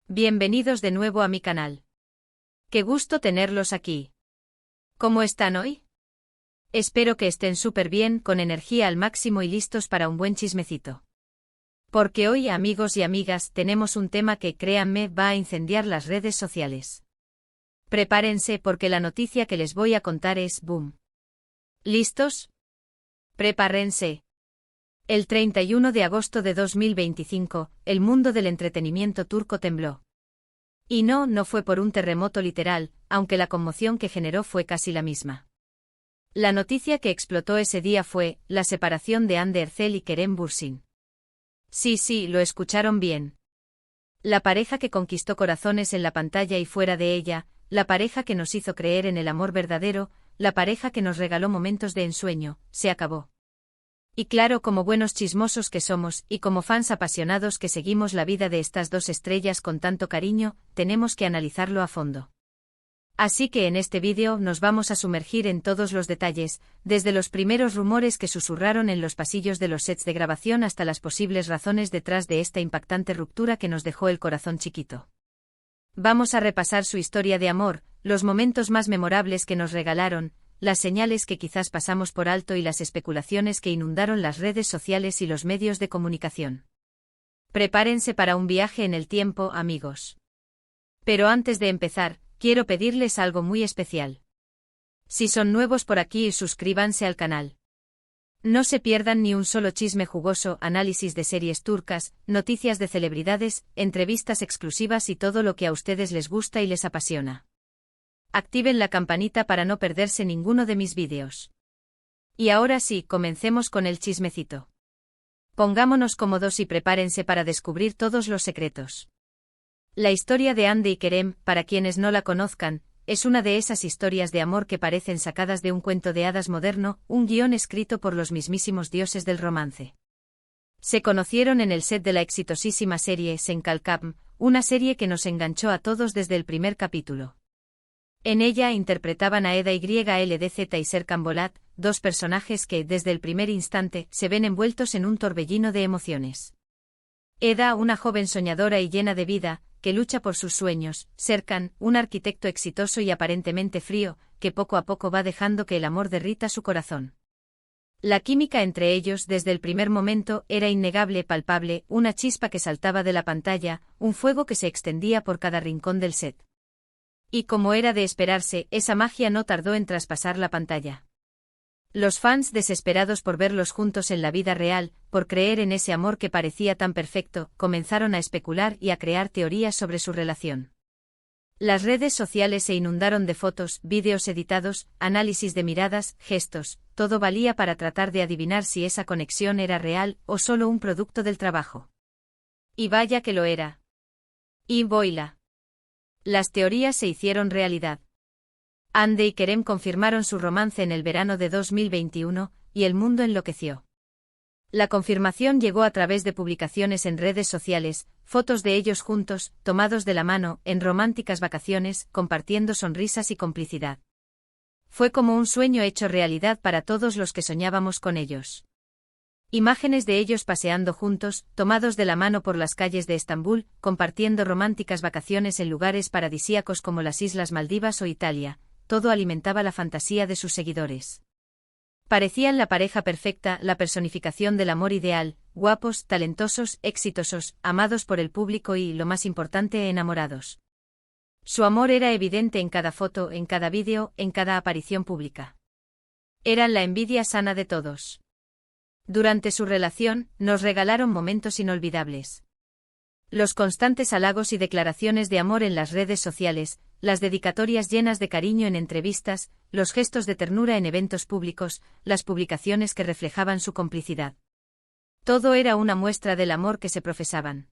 Bienvenidos de nuevo a mi canal. Qué gusto tenerlos aquí. ¿Cómo están hoy? Espero que estén súper bien, con energía al máximo y listos para un buen chismecito. Porque hoy, amigos y amigas, tenemos un tema que, créanme, va a incendiar las redes sociales. Prepárense porque la noticia que les voy a contar es boom. ¿Listos? Prepárense. El 31 de agosto de 2025, el mundo del entretenimiento turco tembló. Y no fue por un terremoto literal, aunque la conmoción que generó fue casi la misma. La noticia que explotó ese día fue la separación de Hande Erçel y Kerem Bürsin. Sí, lo escucharon bien. La pareja que conquistó corazones en la pantalla y fuera de ella, la pareja que nos hizo creer en el amor verdadero, la pareja que nos regaló momentos de ensueño, se acabó. Y claro, como buenos chismosos que somos, y como fans apasionados que seguimos la vida de estas dos estrellas con tanto cariño, tenemos que analizarlo a fondo. Así que en este vídeo nos vamos a sumergir en todos los detalles, desde los primeros rumores que susurraron en los pasillos de los sets de grabación hasta las posibles razones detrás de esta impactante ruptura que nos dejó el corazón chiquito. Vamos a repasar su historia de amor, los momentos más memorables que nos regalaron, las señales que quizás pasamos por alto y las especulaciones que inundaron las redes sociales y los medios de comunicación. Prepárense para un viaje en el tiempo, amigos. Pero antes de empezar, quiero pedirles algo muy especial. Si son nuevos por aquí, suscríbanse al canal. No se pierdan ni un solo chisme jugoso, análisis de series turcas, noticias de celebridades, entrevistas exclusivas y todo lo que a ustedes les gusta y les apasiona. Activen la campanita para no perderse ninguno de mis vídeos. Y ahora sí, comencemos con el chismecito. Pongámonos cómodos y prepárense para descubrir todos los secretos. La historia de Hande y Kerem, para quienes no la conozcan, es una de esas historias de amor que parecen sacadas de un cuento de hadas moderno, un guión escrito por los mismísimos dioses del romance. Se conocieron en el set de la exitosísima serie Sen Kalkam, una serie que nos enganchó a todos desde el primer capítulo. En ella interpretaban a Eda YLDZ y Serkan Bolat, dos personajes que, desde el primer instante, se ven envueltos en un torbellino de emociones. Eda, una joven soñadora y llena de vida, que lucha por sus sueños; Serkan, un arquitecto exitoso y aparentemente frío, que poco a poco va dejando que el amor derrita su corazón. La química entre ellos desde el primer momento era innegable, palpable, una chispa que saltaba de la pantalla, un fuego que se extendía por cada rincón del set. Y como era de esperarse, esa magia no tardó en traspasar la pantalla. Los fans, desesperados por verlos juntos en la vida real, por creer en ese amor que parecía tan perfecto, comenzaron a especular y a crear teorías sobre su relación. Las redes sociales se inundaron de fotos, vídeos editados, análisis de miradas, gestos, todo valía para tratar de adivinar si esa conexión era real o solo un producto del trabajo. Y vaya que lo era. Y boila. Las teorías se hicieron realidad. Hande y Kerem confirmaron su romance en el verano de 2021, y el mundo enloqueció. La confirmación llegó a través de publicaciones en redes sociales, fotos de ellos juntos, tomados de la mano, en románticas vacaciones, compartiendo sonrisas y complicidad. Fue como un sueño hecho realidad para todos los que soñábamos con ellos. Imágenes de ellos paseando juntos, tomados de la mano por las calles de Estambul, compartiendo románticas vacaciones en lugares paradisíacos como las Islas Maldivas o Italia, todo alimentaba la fantasía de sus seguidores. Parecían la pareja perfecta, la personificación del amor ideal, guapos, talentosos, exitosos, amados por el público y, lo más importante, enamorados. Su amor era evidente en cada foto, en cada vídeo, en cada aparición pública. Eran la envidia sana de todos. Durante su relación, nos regalaron momentos inolvidables. Los constantes halagos y declaraciones de amor en las redes sociales, las dedicatorias llenas de cariño en entrevistas, los gestos de ternura en eventos públicos, las publicaciones que reflejaban su complicidad. Todo era una muestra del amor que se profesaban.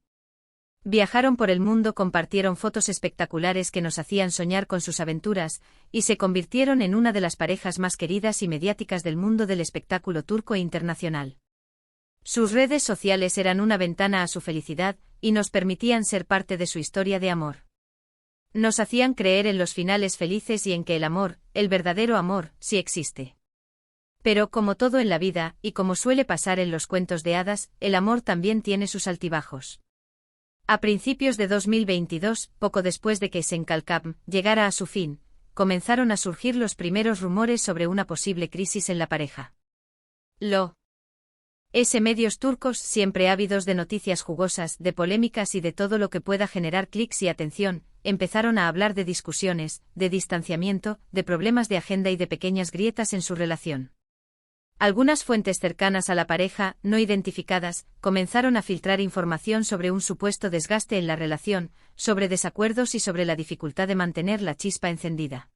Viajaron por el mundo, compartieron fotos espectaculares que nos hacían soñar con sus aventuras, y se convirtieron en una de las parejas más queridas y mediáticas del mundo del espectáculo turco e internacional. Sus redes sociales eran una ventana a su felicidad, y nos permitían ser parte de su historia de amor. Nos hacían creer en los finales felices y en que el amor, el verdadero amor, sí existe. Pero como todo en la vida, y como suele pasar en los cuentos de hadas, el amor también tiene sus altibajos. A principios de 2022, poco después de que Sencalcam llegara a su fin, comenzaron a surgir los primeros rumores sobre una posible crisis en la pareja. Medios turcos, siempre ávidos de noticias jugosas, de polémicas y de todo lo que pueda generar clics y atención, empezaron a hablar de discusiones, de distanciamiento, de problemas de agenda y de pequeñas grietas en su relación. Algunas fuentes cercanas a la pareja, no identificadas, comenzaron a filtrar información sobre un supuesto desgaste en la relación, sobre desacuerdos y sobre la dificultad de mantener la chispa encendida.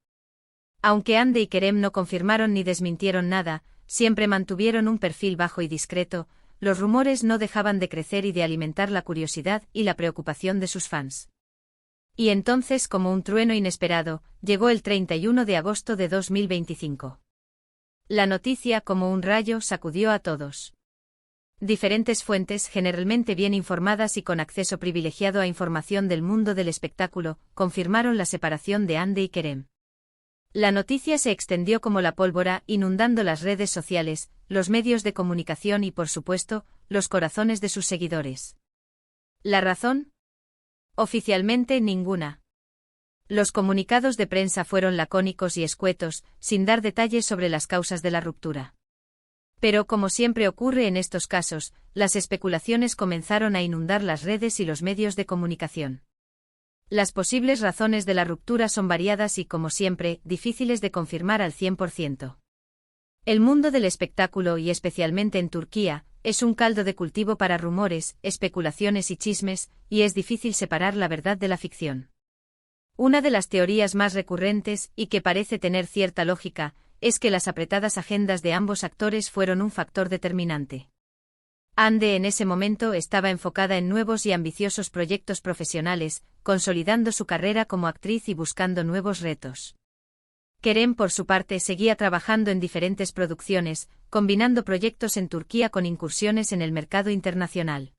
Aunque Hande y Kerem no confirmaron ni desmintieron nada, siempre mantuvieron un perfil bajo y discreto, los rumores no dejaban de crecer y de alimentar la curiosidad y la preocupación de sus fans. Y entonces, como un trueno inesperado, llegó el 31 de agosto de 2025. La noticia, como un rayo, sacudió a todos. Diferentes fuentes, generalmente bien informadas y con acceso privilegiado a información del mundo del espectáculo, confirmaron la separación de Hande y Kerem. La noticia se extendió como la pólvora, inundando las redes sociales, los medios de comunicación y, por supuesto, los corazones de sus seguidores. ¿La razón? Oficialmente ninguna. Los comunicados de prensa fueron lacónicos y escuetos, sin dar detalles sobre las causas de la ruptura. Pero, como siempre ocurre en estos casos, las especulaciones comenzaron a inundar las redes y los medios de comunicación. Las posibles razones de la ruptura son variadas y, como siempre, difíciles de confirmar al 100%. El mundo del espectáculo, y especialmente en Turquía, es un caldo de cultivo para rumores, especulaciones y chismes, y es difícil separar la verdad de la ficción. Una de las teorías más recurrentes, y que parece tener cierta lógica, es que las apretadas agendas de ambos actores fueron un factor determinante. Hande en ese momento estaba enfocada en nuevos y ambiciosos proyectos profesionales, consolidando su carrera como actriz y buscando nuevos retos. Kerem, por su parte, seguía trabajando en diferentes producciones, combinando proyectos en Turquía con incursiones en el mercado internacional.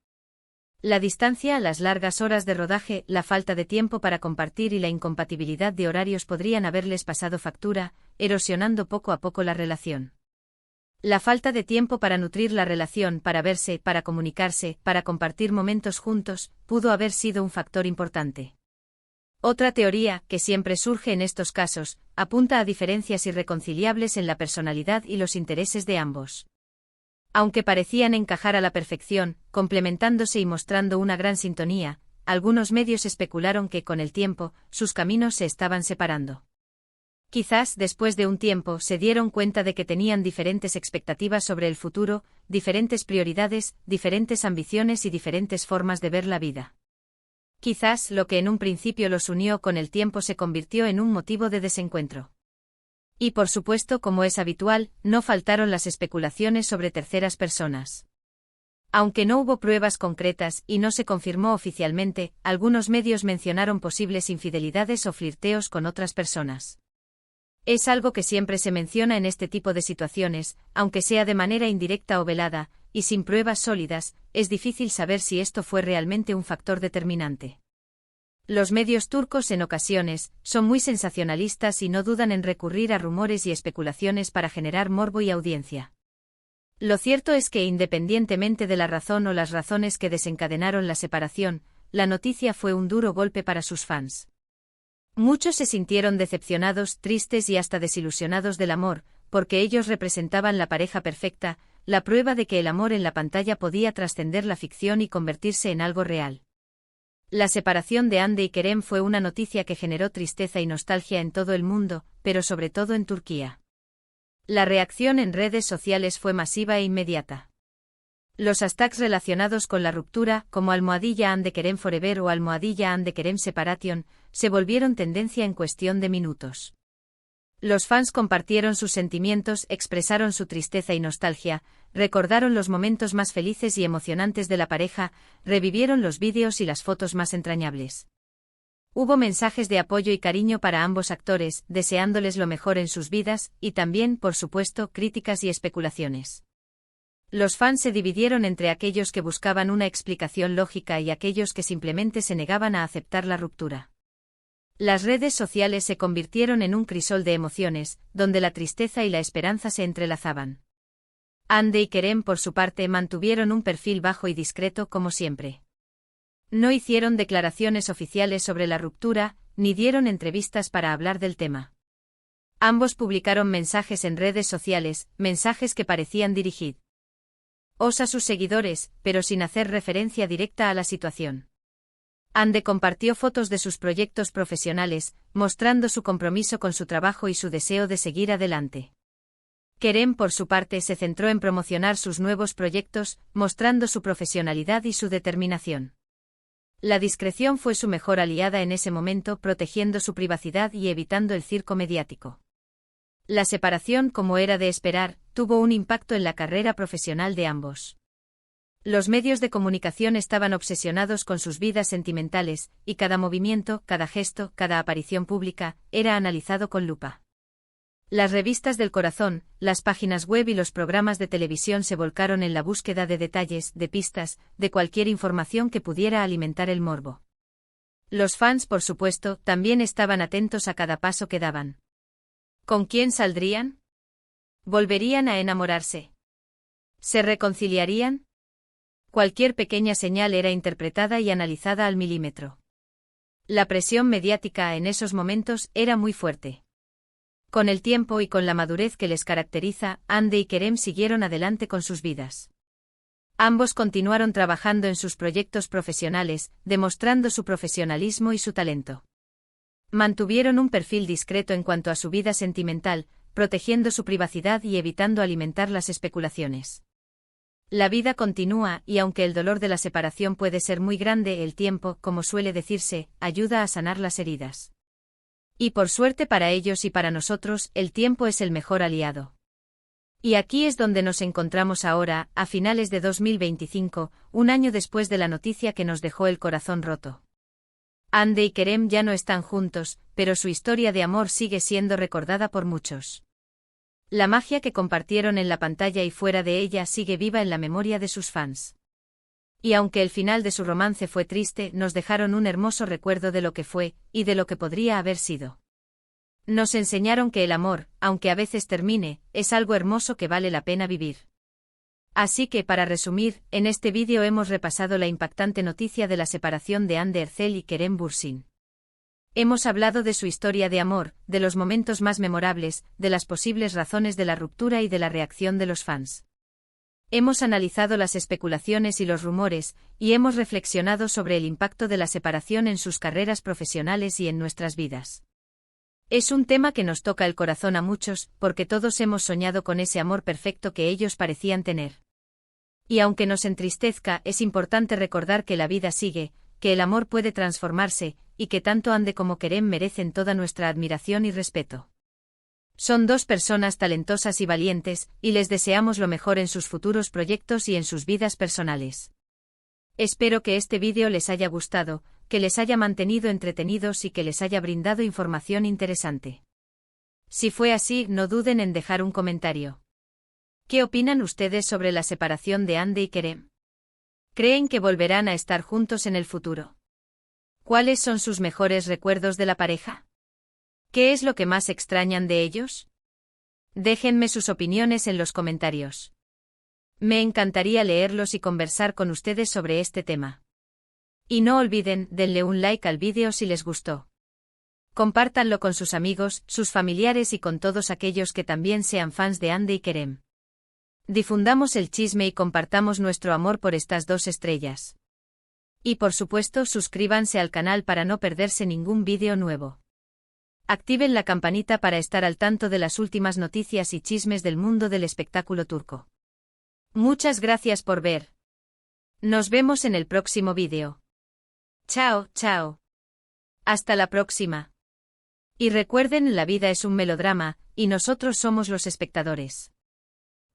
La distancia, las largas horas de rodaje, la falta de tiempo para compartir y la incompatibilidad de horarios podrían haberles pasado factura, erosionando poco a poco la relación. La falta de tiempo para nutrir la relación, para verse, para comunicarse, para compartir momentos juntos, pudo haber sido un factor importante. Otra teoría, que siempre surge en estos casos, apunta a diferencias irreconciliables en la personalidad y los intereses de ambos. Aunque parecían encajar a la perfección, complementándose y mostrando una gran sintonía, algunos medios especularon que, con el tiempo, sus caminos se estaban separando. Quizás, después de un tiempo, se dieron cuenta de que tenían diferentes expectativas sobre el futuro, diferentes prioridades, diferentes ambiciones y diferentes formas de ver la vida. Quizás lo que en un principio los unió con el tiempo se convirtió en un motivo de desencuentro. Y por supuesto, como es habitual, no faltaron las especulaciones sobre terceras personas. Aunque no hubo pruebas concretas y no se confirmó oficialmente, algunos medios mencionaron posibles infidelidades o flirteos con otras personas. Es algo que siempre se menciona en este tipo de situaciones, aunque sea de manera indirecta o velada, y sin pruebas sólidas, es difícil saber si esto fue realmente un factor determinante. Los medios turcos en ocasiones son muy sensacionalistas y no dudan en recurrir a rumores y especulaciones para generar morbo y audiencia. Lo cierto es que, independientemente de la razón o las razones que desencadenaron la separación, la noticia fue un duro golpe para sus fans. Muchos se sintieron decepcionados, tristes y hasta desilusionados del amor, porque ellos representaban la pareja perfecta, la prueba de que el amor en la pantalla podía trascender la ficción y convertirse en algo real. La separación de Hande y Kerem fue una noticia que generó tristeza y nostalgia en todo el mundo, pero sobre todo en Turquía. La reacción en redes sociales fue masiva e inmediata. Los hashtags relacionados con la ruptura, como #Hande Kerem Forever o #Hande Kerem Separation, se volvieron tendencia en cuestión de minutos. Los fans compartieron sus sentimientos, expresaron su tristeza y nostalgia, recordaron los momentos más felices y emocionantes de la pareja, revivieron los vídeos y las fotos más entrañables. Hubo mensajes de apoyo y cariño para ambos actores, deseándoles lo mejor en sus vidas, y también, por supuesto, críticas y especulaciones. Los fans se dividieron entre aquellos que buscaban una explicación lógica y aquellos que simplemente se negaban a aceptar la ruptura. Las redes sociales se convirtieron en un crisol de emociones, donde la tristeza y la esperanza se entrelazaban. Hande y Kerem, por su parte, mantuvieron un perfil bajo y discreto como siempre. No hicieron declaraciones oficiales sobre la ruptura, ni dieron entrevistas para hablar del tema. Ambos publicaron mensajes en redes sociales, mensajes que parecían dirigidos a sus seguidores, pero sin hacer referencia directa a la situación. Ande compartió fotos de sus proyectos profesionales, mostrando su compromiso con su trabajo y su deseo de seguir adelante. Kerem, por su parte, se centró en promocionar sus nuevos proyectos, mostrando su profesionalidad y su determinación. La discreción fue su mejor aliada en ese momento, protegiendo su privacidad y evitando el circo mediático. La separación, como era de esperar, tuvo un impacto en la carrera profesional de ambos. Los medios de comunicación estaban obsesionados con sus vidas sentimentales, y cada movimiento, cada gesto, cada aparición pública, era analizado con lupa. Las revistas del corazón, las páginas web y los programas de televisión se volcaron en la búsqueda de detalles, de pistas, de cualquier información que pudiera alimentar el morbo. Los fans, por supuesto, también estaban atentos a cada paso que daban. ¿Con quién saldrían? ¿Volverían a enamorarse? ¿Se reconciliarían? Cualquier pequeña señal era interpretada y analizada al milímetro. La presión mediática en esos momentos era muy fuerte. Con el tiempo y con la madurez que les caracteriza, Ande y Kerem siguieron adelante con sus vidas. Ambos continuaron trabajando en sus proyectos profesionales, demostrando su profesionalismo y su talento. Mantuvieron un perfil discreto en cuanto a su vida sentimental, protegiendo su privacidad y evitando alimentar las especulaciones. La vida continúa y aunque el dolor de la separación puede ser muy grande, el tiempo, como suele decirse, ayuda a sanar las heridas. Y por suerte para ellos y para nosotros, el tiempo es el mejor aliado. Y aquí es donde nos encontramos ahora, a finales de 2025, un año después de la noticia que nos dejó el corazón roto. Ande y Kerem ya no están juntos, pero su historia de amor sigue siendo recordada por muchos. La magia que compartieron en la pantalla y fuera de ella sigue viva en la memoria de sus fans. Y aunque el final de su romance fue triste, nos dejaron un hermoso recuerdo de lo que fue, y de lo que podría haber sido. Nos enseñaron que el amor, aunque a veces termine, es algo hermoso que vale la pena vivir. Así que, para resumir, en este vídeo hemos repasado la impactante noticia de la separación de Hande Erçel y Kerem Bürsin. Hemos hablado de su historia de amor, de los momentos más memorables, de las posibles razones de la ruptura y de la reacción de los fans. Hemos analizado las especulaciones y los rumores, y hemos reflexionado sobre el impacto de la separación en sus carreras profesionales y en nuestras vidas. Es un tema que nos toca el corazón a muchos, porque todos hemos soñado con ese amor perfecto que ellos parecían tener. Y aunque nos entristezca, es importante recordar que la vida sigue, que el amor puede transformarse, y que tanto Ande como Kerem merecen toda nuestra admiración y respeto. Son dos personas talentosas y valientes, y les deseamos lo mejor en sus futuros proyectos y en sus vidas personales. Espero que este vídeo les haya gustado, que les haya mantenido entretenidos y que les haya brindado información interesante. Si fue así, no duden en dejar un comentario. ¿Qué opinan ustedes sobre la separación de Ande y Kerem? ¿Creen que volverán a estar juntos en el futuro? ¿Cuáles son sus mejores recuerdos de la pareja? ¿Qué es lo que más extrañan de ellos? Déjenme sus opiniones en los comentarios. Me encantaría leerlos y conversar con ustedes sobre este tema. Y no olviden, denle un like al vídeo si les gustó. Compártanlo con sus amigos, sus familiares y con todos aquellos que también sean fans de Ande y Kerem. Difundamos el chisme y compartamos nuestro amor por estas dos estrellas. Y por supuesto, suscríbanse al canal para no perderse ningún vídeo nuevo. Activen la campanita para estar al tanto de las últimas noticias y chismes del mundo del espectáculo turco. Muchas gracias por ver. Nos vemos en el próximo vídeo. Chao, chao. Hasta la próxima. Y recuerden, la vida es un melodrama, y nosotros somos los espectadores.